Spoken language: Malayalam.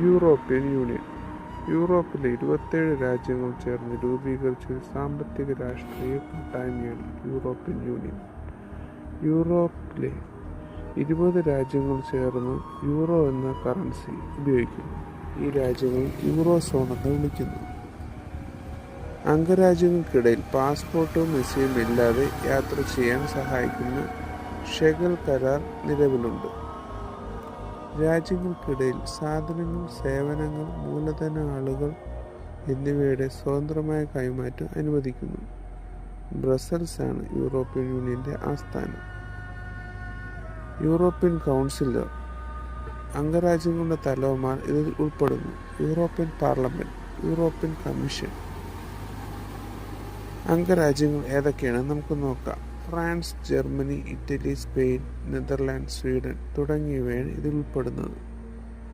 യൂറോപ്യൻ യൂണിയൻ യൂറോപ്പിലെ 27 രാജ്യങ്ങൾ ചേർന്ന് രൂപീകരിച്ച ഒരു സാമ്പത്തിക രാഷ്ട്രീയ കൂട്ടായ്മയാണ് യൂറോപ്യൻ യൂണിയൻ. യൂറോപ്പിലെ 20 രാജ്യങ്ങൾ ചേർന്ന് യൂറോ എന്ന കറൻസി ഉപയോഗിക്കുന്നു. ഈ രാജ്യങ്ങൾ യൂറോ സോൺ എന്ന് വിളിക്കുന്നു. അംഗരാജ്യങ്ങൾക്കിടയിൽ പാസ്പോർട്ടും വിസയും ഇല്ലാതെ യാത്ര ചെയ്യാൻ സഹായിക്കുന്ന ഷെഗൽ കരാർ നിലവിലുണ്ട്. രാജ്യങ്ങൾക്കിടയിൽ സാധനങ്ങൾ, സേവനങ്ങൾ, മൂലധന, ആളുകൾ എന്നിവയുടെ സ്വതന്ത്രമായ കൈമാറ്റം അനുവദിക്കുന്നു. ബ്രസൽസ് ആണ് യൂറോപ്യൻ യൂണിയന്റെ ആസ്ഥാനം. യൂറോപ്യൻ കൗൺസിലർ അംഗരാജ്യങ്ങളുടെ തലവന്മാർ ഇതിൽ ഉൾപ്പെടുന്നു. European parliament, European commission. അംഗരാജ്യങ്ങൾ ഏതൊക്കെയാണ് നമുക്ക് നോക്കാം. France, Germany, Italy, Spain, Netherland, Sweden തുടങ്ങിയവയാണ് ഇതിൽ ഉൾപ്പെടുന്നത്.